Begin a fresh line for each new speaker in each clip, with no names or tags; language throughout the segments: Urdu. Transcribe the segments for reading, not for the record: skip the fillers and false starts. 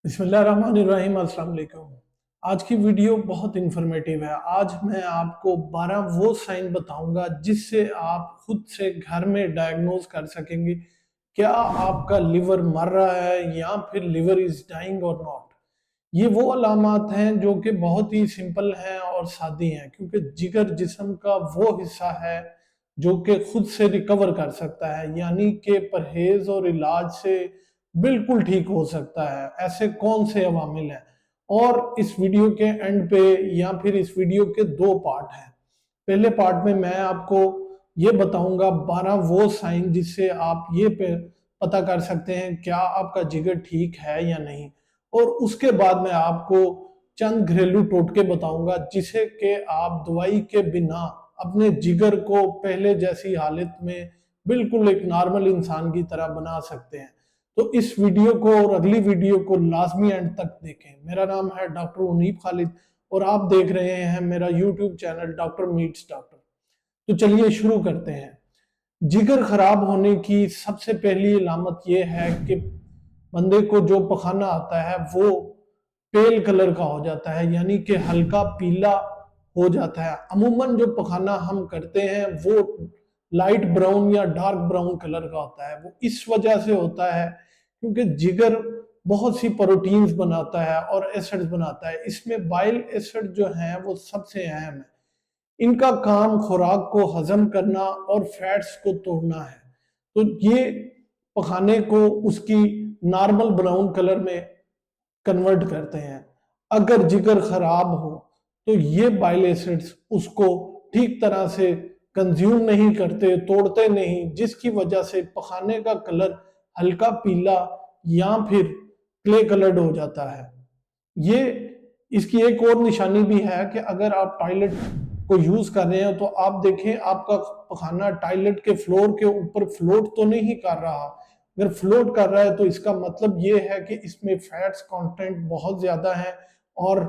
بسم اللہ الرحمن الرحیم۔ السلام علیکم۔ آج کی ویڈیو بہت انفارمیٹیو ہے۔ آج میں آپ کو 12 وہ سائن بتاؤں گا جس سے آپ خود سے گھر میں ڈائگنوز کر سکیں گے کیا آپ کا لیور مر رہا ہے یا پھر لیور از ڈائنگ اور ناٹ۔ یہ وہ علامات ہیں جو کہ بہت ہی سمپل ہیں اور سادی ہیں، کیونکہ جگر جسم کا وہ حصہ ہے جو کہ خود سے ریکور کر سکتا ہے، یعنی کہ پرہیز اور علاج سے بالکل ٹھیک ہو سکتا ہے۔ ایسے کون سے عوامل ہیں؟ اور اس ویڈیو کے اینڈ پہ یا پھر اس ویڈیو کے دو پارٹ ہیں۔ پہلے پارٹ میں میں آپ کو یہ بتاؤں گا 12 وہ سائن جس سے آپ یہ پتہ کر سکتے ہیں کیا آپ کا جگر ٹھیک ہے یا نہیں، اور اس کے بعد میں آپ کو چند گھریلو ٹوٹکے بتاؤں گا جسے کہ آپ دوائی کے بنا اپنے جگر کو پہلے جیسی حالت میں بالکل ایک نارمل انسان کی طرح بنا سکتے ہیں۔ تو اس ویڈیو کو اور اگلی ویڈیو کو لازمی اینڈ تک دیکھیں۔ میرا نام ہے ڈاکٹر انیب خالد اور آپ دیکھ رہے ہیں میرا YouTube channel Doctor Meets Doctor. تو چلیے شروع کرتے ہیں۔ جگر خراب ہونے کی سب سے پہلی علامت یہ ہے کہ بندے کو جو پخانہ آتا ہے وہ پیل کلر کا ہو جاتا ہے، یعنی کہ ہلکا پیلا ہو جاتا ہے۔ عموماً جو پخانہ ہم کرتے ہیں وہ لائٹ براؤن یا ڈارک براؤن کلر کا ہوتا ہے۔ وہ اس وجہ سے ہوتا ہے کیونکہ جگر بہت سی پروٹینز بناتا ہے اور ایسڈز بناتا ہے۔ اس میں بائل ایسڈ جو ہیں وہ سب سے اہم ہے۔ ان کا کام خوراک کو ہضم کرنا اور فیٹس کو توڑنا ہے۔ تو یہ پخانے کو اس کی نارمل براؤن کلر میں کنورٹ کرتے ہیں۔ اگر جگر خراب ہو تو یہ بائل ایسڈز اس کو ٹھیک طرح سے کنزیوم نہیں کرتے، توڑتے نہیں، جس کی وجہ سے پخانے کا کلر ہلکا پیلا یا پھر کلے کلرڈ ہو جاتا ہے۔ یہ اس کی ایک اور نشانی بھی ہے کہ اگر آپ ٹائلٹ کو یوز کر رہے ہیں تو آپ دیکھیں آپ کا پخانہ ٹائلٹ کے فلور کے اوپر فلوٹ تو نہیں کر رہا۔ اگر فلوٹ کر رہا ہے تو اس کا مطلب یہ ہے کہ اس میں فیٹس کانٹینٹ بہت زیادہ ہے اور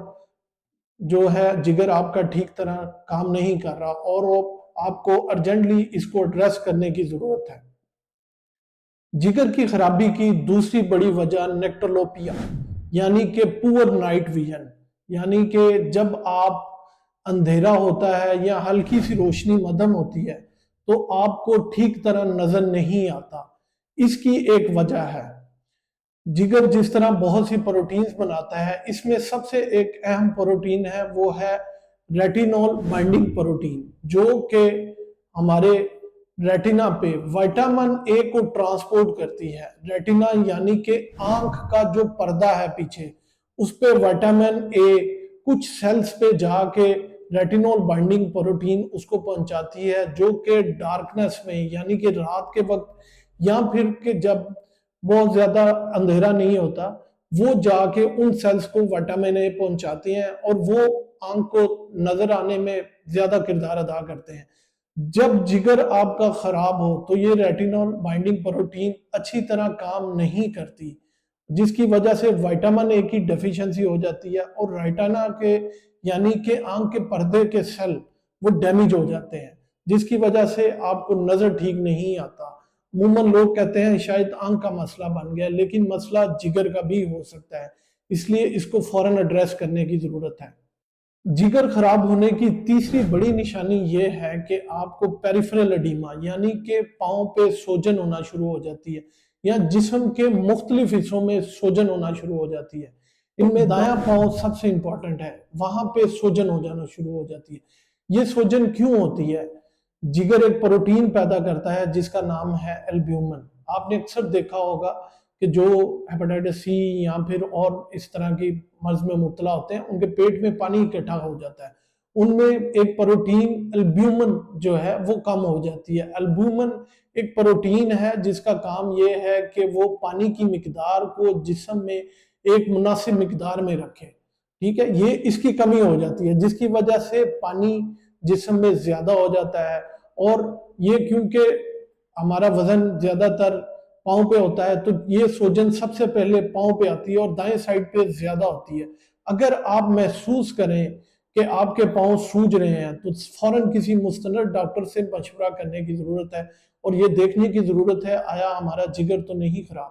جو ہے جگر آپ کا ٹھیک طرح کام نہیں کر رہا، اور آپ کو ارجنٹلی اس کو ایڈریس کرنے کی ضرورت ہے۔ جگر کی خرابی کی دوسری بڑی وجہ نیکٹولوپیا یعنی کہ پور نائٹ ویژن، یعنی کہ جب آپ اندھیرا ہوتا ہے یا ہلکی سی روشنی مدھم ہوتی ہے تو آپ کو ٹھیک طرح نظر نہیں آتا۔ اس کی ایک وجہ ہے جگر جس طرح بہت سی پروٹینز بناتا ہے، اس میں سب سے ایک اہم پروٹین ہے وہ ہے ریٹینول بائنڈنگ پروٹین، جو کہ ہمارے ریٹینا پہ وائٹامن اے کو ٹرانسپورٹ کرتی ہے۔ ریٹینا یعنی کہ آنکھ کا جو پردہ ہے پیچھے، اس پہ وائٹامن اے کچھ سیلز پہ جا کے ریٹینول بائنڈنگ پروٹین اس کو پہنچاتی ہے، جو کہ ڈارکنس میں یعنی کہ رات کے وقت یا پھر کہ جب بہت زیادہ اندھیرا نہیں ہوتا، وہ جا کے ان سیلز کو وائٹامن اے پہنچاتے ہیں اور وہ آنکھ کو نظر آنے میں زیادہ کردار ادا کرتے ہیں۔ جب جگر آپ کا خراب ہو تو یہ ریٹینول بائنڈنگ پروٹین اچھی طرح کام نہیں کرتی، جس کی وجہ سے وائٹامن اے کی ڈیفیشنسی ہو جاتی ہے اور ریٹینا کے یعنی کہ آنکھ کے پردے کے سیل وہ ڈیمیج ہو جاتے ہیں، جس کی وجہ سے آپ کو نظر ٹھیک نہیں آتا۔ عموماً لوگ کہتے ہیں شاید آنکھ کا مسئلہ بن گیا، لیکن مسئلہ جگر کا بھی ہو سکتا ہے، اس لیے اس کو فوراً ایڈریس کرنے کی ضرورت ہے۔ جگر خراب ہونے کی تیسری بڑی نشانی یہ ہے کہ آپ کو پیریفرل ایڈیما یعنی کہ پاؤں پہ سوجن ہونا شروع ہو جاتی ہے یا جسم کے مختلف حصوں میں سوجن ہونا شروع ہو جاتی ہے۔ ان میں دایاں پاؤں سب سے امپورٹنٹ ہے، وہاں پہ سوجن ہو جانا شروع ہو جاتی ہے۔ یہ سوجن کیوں ہوتی ہے؟ جگر ایک پروٹین پیدا کرتا ہے جس کا نام ہے البیومن۔ آپ نے اکثر دیکھا ہوگا کہ جو ہیپاٹائٹس سی یا پھر اور اس طرح کی مرض میں مبتلا ہوتے ہیں ان کے پیٹ میں پانی اکٹھا ہو جاتا ہے، ان میں ایک پروٹین البیومن جو ہے وہ کم ہو جاتی ہے۔ البیومن ایک پروٹین ہے جس کا کام یہ ہے کہ وہ پانی کی مقدار کو جسم میں ایک مناسب مقدار میں رکھے، ٹھیک ہے؟ یہ اس کی کمی ہو جاتی ہے جس کی وجہ سے پانی جسم میں زیادہ ہو جاتا ہے، اور یہ کیونکہ ہمارا وزن زیادہ تر پاؤں پہ ہوتا ہے تو یہ سوجن سب سے پہلے پاؤں پہ آتی ہے اور دائیں سائڈ پہ زیادہ ہوتی ہے۔ اگر آپ محسوس کریں کہ آپ کے پاؤں سوج رہے ہیں تو فوراً کسی مستند ڈاکٹر سے مشورہ کرنے کی ضرورت ہے اور یہ دیکھنے کی ضرورت ہے آیا ہمارا جگر تو نہیں خراب۔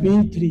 B3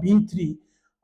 B3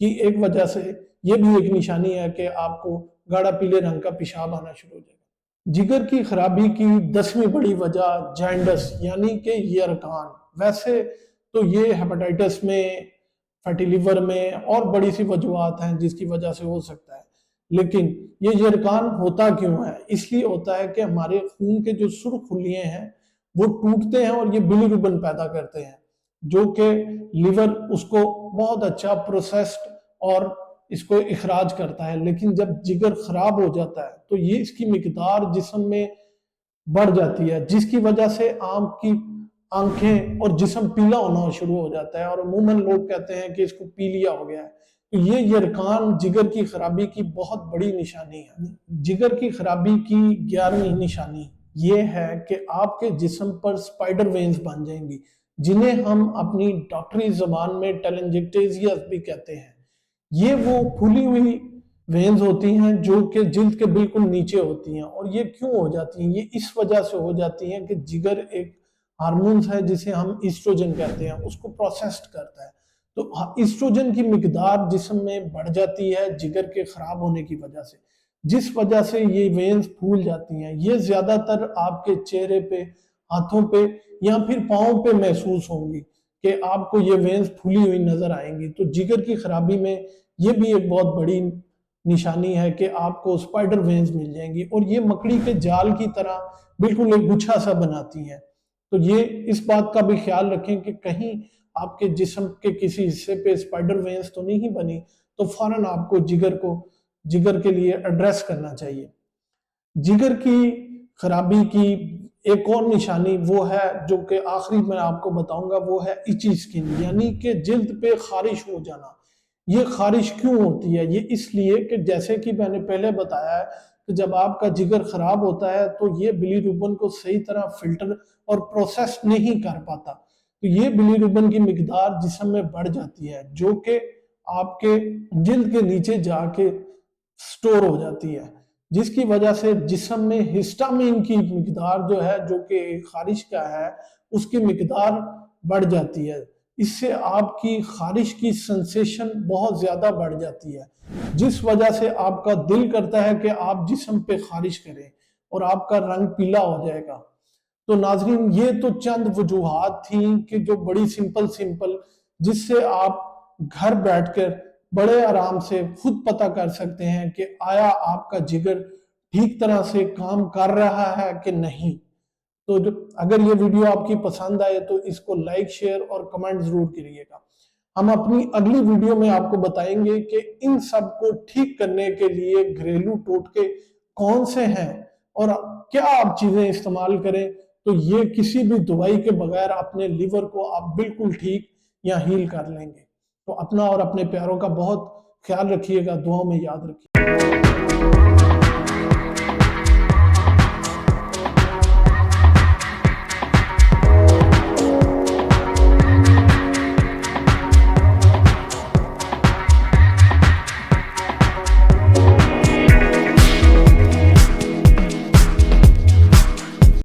کی ایک وجہ سے یہ بھی ایک نشانی ہے کہ آپ کو گاڑھا پیلے رنگ کا پیشاب آنا شروع ہو جائے گا۔ جگر کی خرابی کی 10ویں بڑی وجہ جانڈس یعنی کہ یرقان۔ ویسے تو یہ ہیپاٹائٹس میں، فیٹی لیور میں اور بڑی سی وجوہات ہیں جس کی وجہ سے ہو سکتا ہے، لیکن یہ یرقان ہوتا کیوں ہے؟ اس لیے ہوتا ہے کہ ہمارے خون کے جو سرخ خلیے ہیں وہ ٹوٹتے ہیں اور یہ بلیروبن پیدا کرتے ہیں، جو کہ لیور اس کو بہت اچھا پروسیسڈ اور اس کو اخراج کرتا ہے، لیکن جب جگر خراب ہو جاتا ہے تو یہ اس کی مقدار جسم میں بڑھ جاتی ہے، جس کی وجہ سے آنکھ کی آنکھیں اور جسم پیلا ہونا شروع ہو جاتا ہے، اور عموماً لوگ کہتے ہیں کہ اس کو پیلیا ہو گیا ہے۔ تو یہ یرقان جگر کی خرابی کی بہت بڑی نشانی ہے۔ جگر کی خرابی کی 11ویں نشانی یہ ہے کہ آپ کے جسم پر سپائڈر وینز بن جائیں گی، جنہیں ہم اپنی ڈاکٹری زبان میں ٹیلنجیکٹیزیاز بھی کہتے ہیں۔ یہ وہ پھولی ہوئی وینز ہوتی ہیں جو کہ جلد کے بالکل نیچے ہوتی ہیں، اور یہ کیوں ہو جاتی ہیں؟ یہ اس وجہ سے ہو جاتی ہیں کہ جگر ایک ہارمونز ہے جسے ہم ایسٹروجن کہتے ہیں، اس کو پروسیسڈ کرتا ہے۔ تو ایسٹروجن کی مقدار جسم میں بڑھ جاتی ہے جگر کے خراب ہونے کی وجہ سے، جس وجہ سے یہ وینز پھول جاتی ہیں۔ یہ زیادہ تر آپ کے چہرے پہ، ہاتھوں پہ یا پھر پاؤں پہ محسوس ہوں گی کہ آپ کو یہ وینز پھولی ہوئی نظر آئیں گی۔ تو جگر کی خرابی میں یہ بھی ایک بہت بڑی نشانی ہے کہ آپ کو سپائڈر وینز مل جائیں گی، اور یہ مکڑی کے جال کی طرح بالکل ایک گچھا سا بناتی ہیں۔ تو یہ اس بات کا بھی خیال رکھیں کہ کہیں آپ کے جسم کے کسی حصے پہ سپائڈر وینز تو نہیں بنی، تو فوراً آپ کو جگر کے لیے ایڈریس کرنا چاہیے۔ جگر کی خرابی کی ایک اور نشانی وہ ہے جو کہ آخری میں آپ کو بتاؤں گا، وہ ہے ایچی سکن یعنی کہ جلد پہ خارش ہو جانا۔ یہ خارش کیوں ہوتی ہے؟ یہ اس لیے کہ جیسے کہ میں نے پہلے بتایا ہے کہ جب آپ کا جگر خراب ہوتا ہے تو یہ بلیروبن کو صحیح طرح فلٹر اور پروسیس نہیں کر پاتا، تو یہ بلیروبن کی مقدار جسم میں بڑھ جاتی ہے، جو کہ آپ کے جلد کے نیچے جا کے سٹور ہو جاتی ہے، جس کی وجہ سے جسم میں ہسٹامین کی مقدار جو ہے، جو کہ خارش کا ہے، اس کی مقدار بڑھ جاتی ہے۔ اس سے آپ کی خارش کی سنسیشن بہت زیادہ بڑھ جاتی ہے، جس وجہ سے آپ کا دل کرتا ہے کہ آپ جسم پہ خارش کریں اور آپ کا رنگ پیلا ہو جائے گا۔ تو ناظرین، یہ تو چند وجوہات تھیں کہ جو بڑی سمپل جس سے آپ گھر بیٹھ کر بڑے آرام سے خود پتہ کر سکتے ہیں کہ آیا آپ کا جگر ٹھیک طرح سے کام کر رہا ہے کہ نہیں۔ تو اگر یہ ویڈیو آپ کی پسند آئے تو اس کو لائک، شیئر اور کمنٹ ضرور کریے گا۔ ہم اپنی اگلی ویڈیو میں آپ کو بتائیں گے کہ ان سب کو ٹھیک کرنے کے لیے گھریلو ٹوٹکے کون سے ہیں اور کیا آپ چیزیں استعمال کریں تو یہ کسی بھی دوائی کے بغیر اپنے لیور کو آپ بالکل ٹھیک یا ہیل کر لیں گے۔ تو اپنا اور اپنے پیاروں کا بہت خیال رکھیے گا، دعاؤں میں یاد رکھیے گا۔